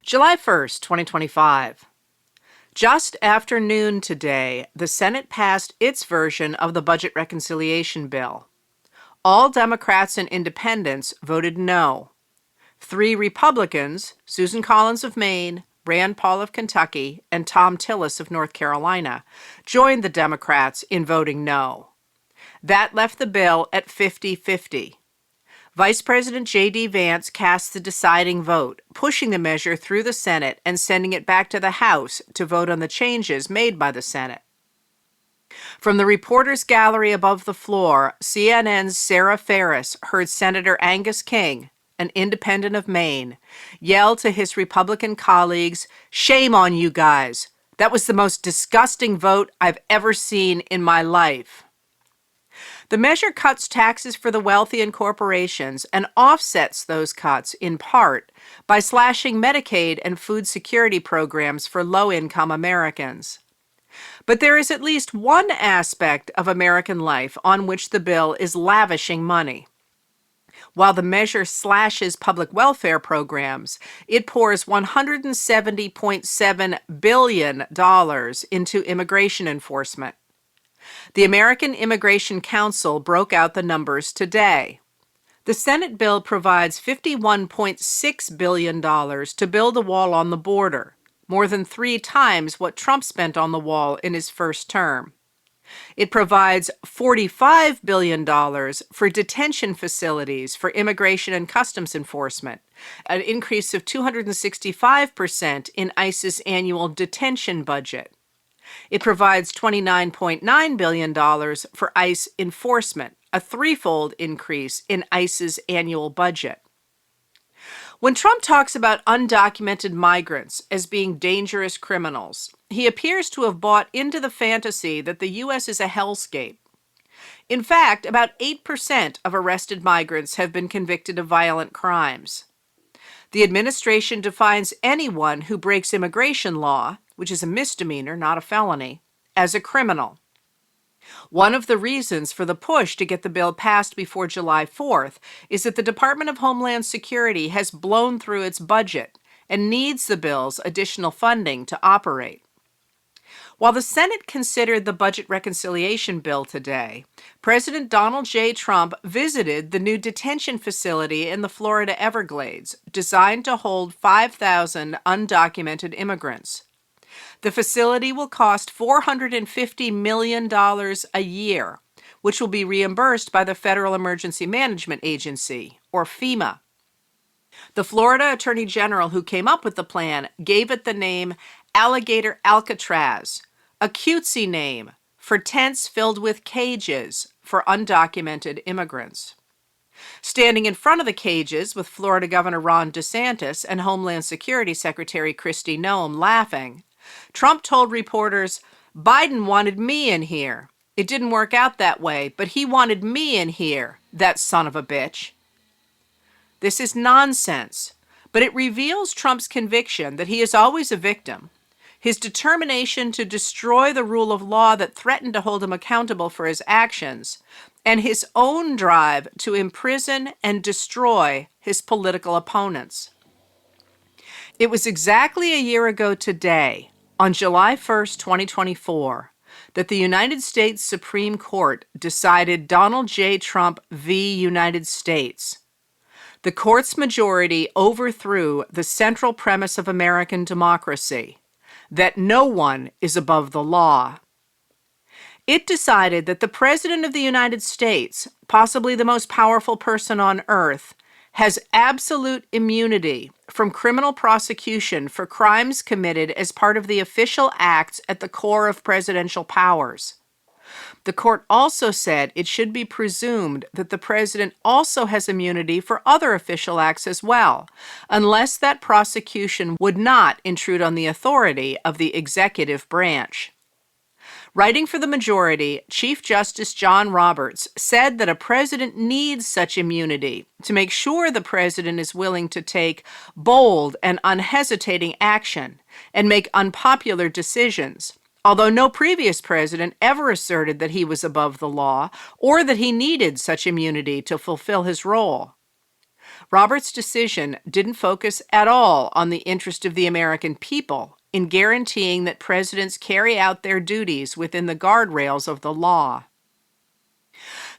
July 1st, 2025. Just after noon today, the Senate passed its version of the budget reconciliation bill. All Democrats and independents voted no. 3 Republicans, Susan Collins of Maine, Rand Paul of Kentucky, and Tom Tillis of North Carolina, joined the Democrats in voting no. That left the bill at 50-50. Vice President J.D. Vance cast the deciding vote, pushing the measure through the Senate and sending it back to the House to vote on the changes made by the Senate. From the reporters' gallery above the floor, CNN's Sarah Ferris heard Senator Angus King, an independent of Maine, yell to his Republican colleagues, "Shame on you guys! That was the most disgusting vote I've ever seen in my life." The measure cuts taxes for the wealthy and corporations and offsets those cuts, in part, by slashing Medicaid and food security programs for low-income Americans. But there is at least one aspect of American life on which the bill is lavishing money. While the measure slashes public welfare programs, it pours $170.7 billion into immigration enforcement. The American Immigration Council broke out the numbers today. The Senate bill provides $51.6 billion to build a wall on the border, more than 3 times what Trump spent on the wall in his first term. It provides $45 billion for detention facilities for immigration and customs enforcement, an increase of 265% in ICE's annual detention budget. It provides $29.9 billion for ICE enforcement, a 3-fold increase in ICE's annual budget. When Trump talks about undocumented migrants as being dangerous criminals, he appears to have bought into the fantasy that the U.S. is a hellscape. In fact, about 8% of arrested migrants have been convicted of violent crimes. The administration defines anyone who breaks immigration law, which is a misdemeanor, not a felony, as a criminal. One of the reasons for the push to get the bill passed before July 4th is that the Department of Homeland Security has blown through its budget and needs the bill's additional funding to operate. While the Senate considered the budget reconciliation bill today, President Donald J. Trump visited the new detention facility in the Florida Everglades, designed to hold 5,000 undocumented immigrants. The facility will cost $450 million a year, which will be reimbursed by the Federal Emergency Management Agency, or FEMA. The Florida Attorney General who came up with the plan gave it the name Alligator Alcatraz, a cutesy name for tents filled with cages for undocumented immigrants. Standing in front of the cages with Florida Governor Ron DeSantis and Homeland Security Secretary Kristi Noem laughing, Trump told reporters, "Biden wanted me in here. It didn't work out that way, but he wanted me in here, that son of a bitch." This is nonsense, but it reveals Trump's conviction that he is always a victim, his determination to destroy the rule of law that threatened to hold him accountable for his actions, and his own drive to imprison and destroy his political opponents. It was exactly a year ago today, on July 1st, 2024, that the United States Supreme Court decided Donald J. Trump v. United States. The court's majority overthrew the central premise of American democracy, that no one is above the law. It decided that the President of the United States, possibly the most powerful person on earth, has absolute immunity from criminal prosecution for crimes committed as part of the official acts at the core of presidential powers. The court also said it should be presumed that the president also has immunity for other official acts as well, unless that prosecution would not intrude on the authority of the executive branch. Writing for the majority, Chief Justice John Roberts said that a president needs such immunity to make sure the president is willing to take bold and unhesitating action and make unpopular decisions, although no previous president ever asserted that he was above the law or that he needed such immunity to fulfill his role. Roberts' decision didn't focus at all on the interest of the American people in guaranteeing that presidents carry out their duties within the guardrails of the law.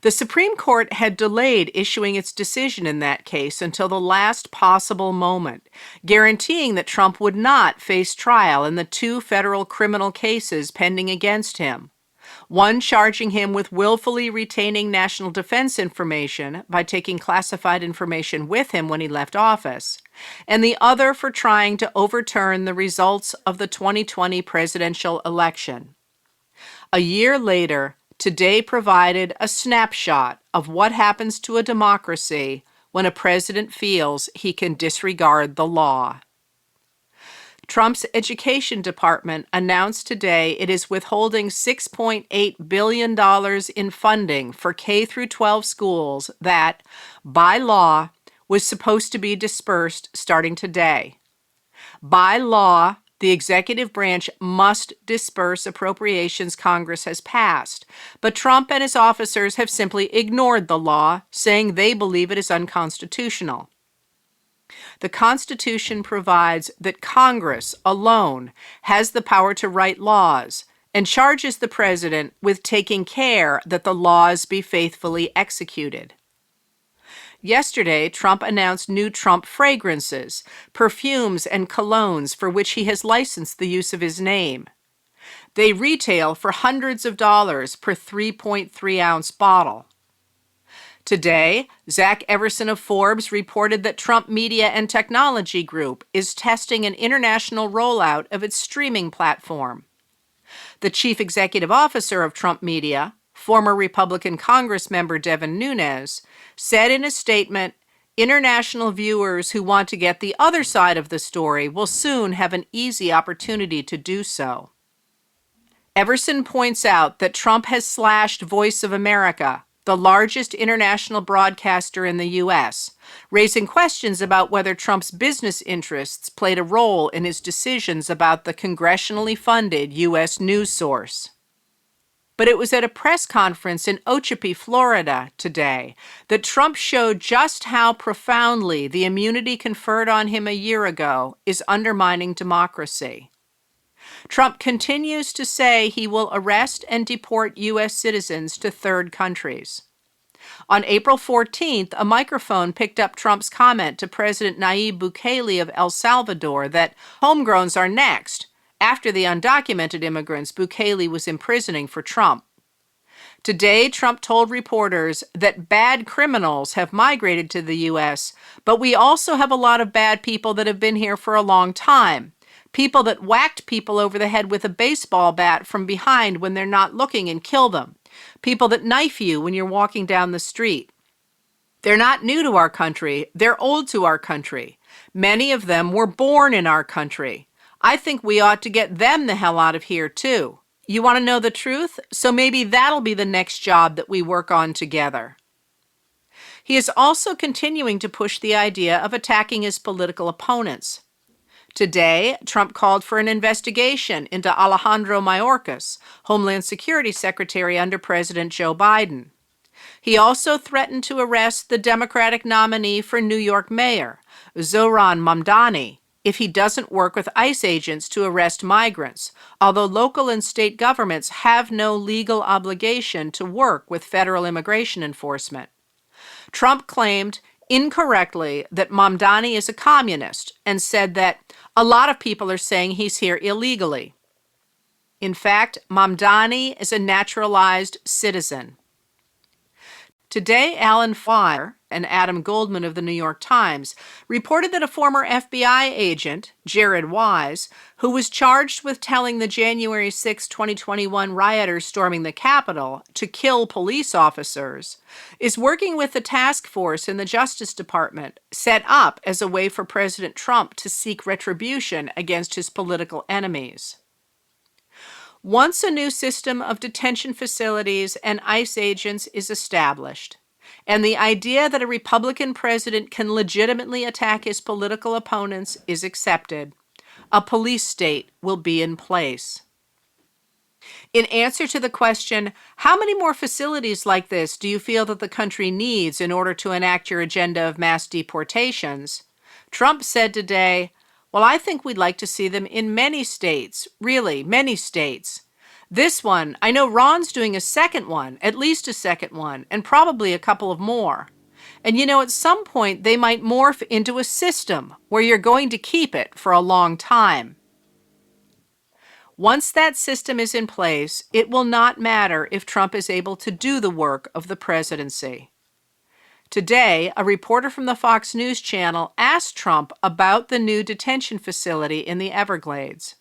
The Supreme Court had delayed issuing its decision in that case until the last possible moment, guaranteeing that Trump would not face trial in the two federal criminal cases pending against him, one charging him with willfully retaining national defense information by taking classified information with him when he left office, and the other for trying to overturn the results of the 2020 presidential election. A year later, Today provided a snapshot of what happens to a democracy when a president feels he can disregard the law. Trump's Education Department announced today it is withholding $6.8 billion in funding for K-12 schools that, by law, was supposed to be dispersed starting today. By law, the executive branch must disperse appropriations Congress has passed, but Trump and his officers have simply ignored the law, saying they believe it is unconstitutional. The Constitution provides that Congress alone has the power to write laws and charges the president with taking care that the laws be faithfully executed. Yesterday, Trump announced new Trump fragrances, perfumes, and colognes for which he has licensed the use of his name. They retail for hundreds of dollars per 3.3-ounce bottle. Today, Zach Everson of Forbes reported that Trump Media and Technology Group is testing an international rollout of its streaming platform. The chief executive officer of Trump Media, former Republican Congress member Devin Nunes, said in a statement, "International viewers who want to get the other side of the story will soon have an easy opportunity to do so." Everson points out that Trump has slashed Voice of America, the largest international broadcaster in the U.S., raising questions about whether Trump's business interests played a role in his decisions about the congressionally funded U.S. news source. But it was at a press conference in Okeechobee, Florida, today that Trump showed just how profoundly the immunity conferred on him a year ago is undermining democracy. Trump continues to say he will arrest and deport U.S. citizens to third countries. On April 14th, a microphone picked up Trump's comment to President Nayib Bukele of El Salvador that homegrowns are next, after the undocumented immigrants Bukele was imprisoning for Trump. Today, Trump told reporters that bad criminals have migrated to the U.S., but we also have a lot of bad people that have been here for a long time. People that whacked people over the head with a baseball bat from behind when they're not looking and kill them. People that knife you when you're walking down the street. They're not new to our country. They're old to our country. Many of them were born in our country. I think we ought to get them the hell out of here, too. You want to know the truth? So maybe that'll be the next job that we work on together. He is also continuing to push the idea of attacking his political opponents. Today, Trump called for an investigation into Alejandro Mayorkas, Homeland Security Secretary under President Joe Biden. He also threatened to arrest the Democratic nominee for New York mayor, Zohran Mamdani, if he doesn't work with ICE agents to arrest migrants, although local and state governments have no legal obligation to work with federal immigration enforcement. Trump claimed incorrectly that Mamdani is a communist and said that a lot of people are saying he's here illegally. In fact, Mamdani is a naturalized citizen. Today, Alan Feuer and Adam Goldman of the New York Times reported that a former FBI agent, Jared Wise, who was charged with telling the January 6, 2021 rioters storming the Capitol to kill police officers, is working with the task force in the Justice Department set up as a way for President Trump to seek retribution against his political enemies. Once a new system of detention facilities and ICE agents is established, and the idea that a Republican president can legitimately attack his political opponents is accepted, a police state will be in place. In answer to the question, how many more facilities like this do you feel that the country needs in order to enact your agenda of mass deportations? Trump said today, well, I think we'd like to see them in many states, really, many states. This one, I know Ron's doing a second one, at least a second one, and probably a couple of more. And at some point they might morph into a system where you're going to keep it for a long time. Once that system is in place, it will not matter if Trump is able to do the work of the presidency. Today, a reporter from the Fox News channel asked Trump about the new detention facility in the Everglades.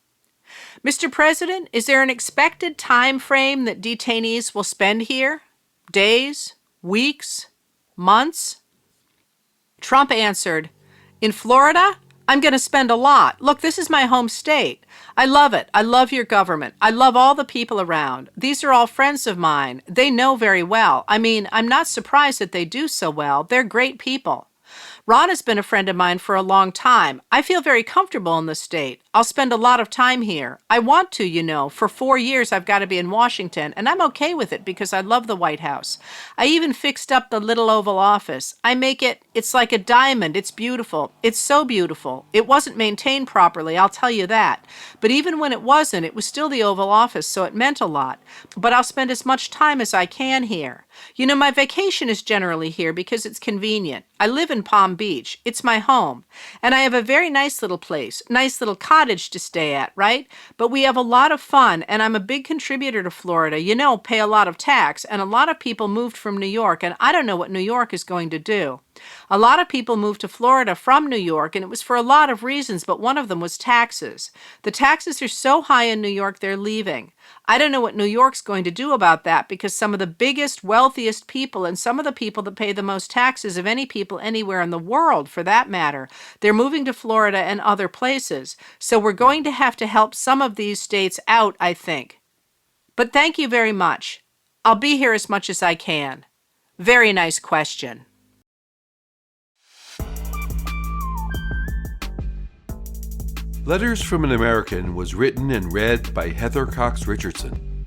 Mr. President, is there an expected time frame that detainees will spend here? Days? Weeks? Months? Trump answered, in Florida, I'm going to spend a lot. Look, this is my home state. I love it. I love your government. I love all the people around. These are all friends of mine. They know very well. I mean, I'm not surprised that they do so well. They're great people. Ron has been a friend of mine for a long time. I feel very comfortable in the state. I'll spend a lot of time here. I want to, For 4 years I've got to be in Washington, and I'm okay with it because I love the White House. I even fixed up the little Oval Office. It's like a diamond. It's beautiful. It's so beautiful. It wasn't maintained properly, I'll tell you that. But even when it wasn't, it was still the Oval Office, so it meant a lot. But I'll spend as much time as I can here. My vacation is generally here because it's convenient. I live in Palm Beach. It's my home. And I have a very nice little place, nice little cottage to stay at, right? But we have a lot of fun, and I'm a big contributor to Florida. Pay a lot of tax, and a lot of people moved from New York, and I don't know what New York is going to do. A lot of people moved to Florida from New York, and it was for a lot of reasons, but one of them was taxes. The taxes are so high in New York, they're leaving. I don't know what New York's going to do about that because some of the biggest, wealthiest people and some of the people that pay the most taxes of any people anywhere in the world, for that matter, they're moving to Florida and other places. So we're going to have to help some of these states out, I think. But thank you very much. I'll be here as much as I can. Very nice question. Letters from an American was written and read by Heather Cox Richardson.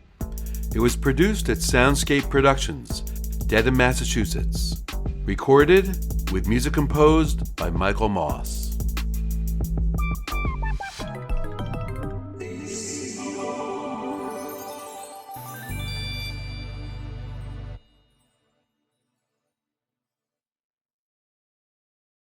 It was produced at Soundscape Productions, Dedham, Massachusetts. Recorded with music composed by Michael Moss.